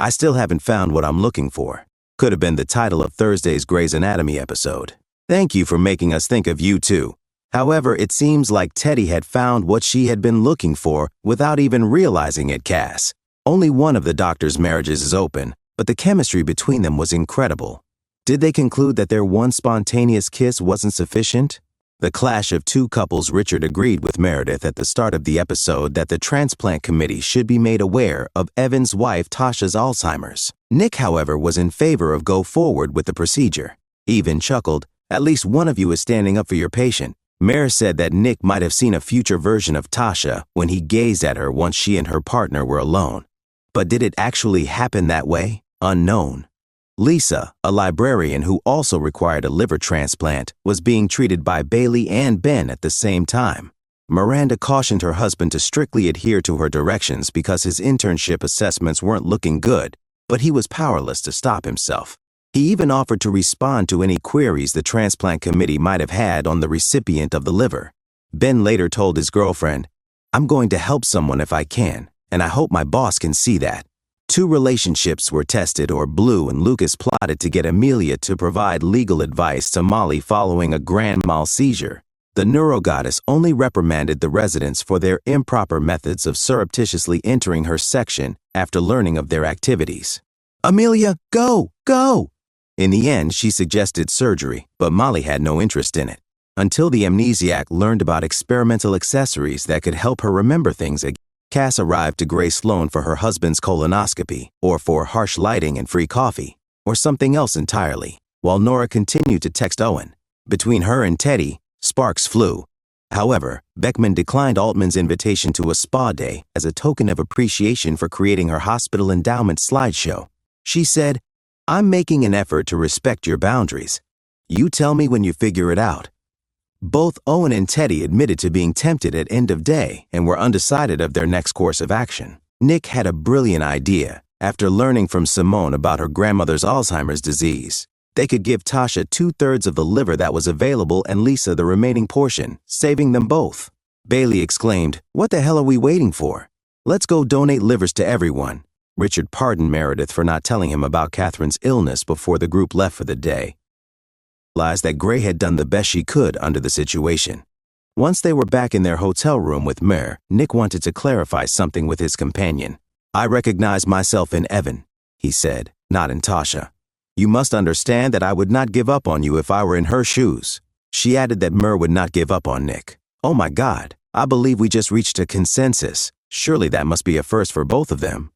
I still haven't found what I'm looking for. Could have been the title of Thursday's Grey's Anatomy episode. Thank you for making us think of you too. However, it seems like Teddy had found what she had been looking for without even realizing it, Cass. Only one of the doctor's marriages is open, but the chemistry between them was incredible. Did they conclude that their one spontaneous kiss wasn't sufficient? The clash of two couples. Richard agreed with Meredith at the start of the episode that the transplant committee should be made aware of Evan's wife Tasha's Alzheimer's. Nick, however, was in favor of go forward with the procedure. He even chuckled, "At least one of you is standing up for your patient." Mer said that Nick might have seen a future version of Tasha when he gazed at her once she and her partner were alone. But did it actually happen that way? Unknown. Lisa, a librarian who also required a liver transplant, was being treated by Bailey and Ben at the same time. Miranda cautioned her husband to strictly adhere to her directions because his internship assessments weren't looking good, but he was powerless to stop himself. He even offered to respond to any queries the transplant committee might have had on the recipient of the liver. Ben later told his girlfriend, "I'm going to help someone if I can, and I hope my boss can see that." Two relationships were tested, or Blue and Lucas plotted to get Amelia to provide legal advice to Molly following a grand mal seizure. The neurogoddess only reprimanded the residents for their improper methods of surreptitiously entering her section after learning of their activities. "Amelia, go, go!" In the end, she suggested surgery, but Molly had no interest in it. Until the amnesiac learned about experimental accessories that could help her remember things again. Cass arrived to Grey Sloan for her husband's colonoscopy, or for harsh lighting and free coffee, or something else entirely, while Nora continued to text Owen. Between her and Teddy, sparks flew. However, Beckman declined Altman's invitation to a spa day as a token of appreciation for creating her hospital endowment slideshow. She said, "I'm making an effort to respect your boundaries. You tell me when you figure it out." Both Owen and Teddy admitted to being tempted at end of day and were undecided of their next course of action. Nick had a brilliant idea. After learning from Simone about her grandmother's Alzheimer's disease, they could give Tasha 2/3 of the liver that was available and Lisa the remaining portion, saving them both. Bailey exclaimed, "What the hell are we waiting for? Let's go donate livers to everyone." Richard pardoned Meredith for not telling him about Catherine's illness before the group left for the day. Realized that Grey had done the best she could under the situation. Once they were back in their hotel room with Mer, Nick wanted to clarify something with his companion. "I recognize myself in Evan," he said, "not in Tasha. You must understand that I would not give up on you if I were in her shoes." She added that Mer would not give up on Nick. "Oh my God, I believe we just reached a consensus. Surely that must be a first for both of them."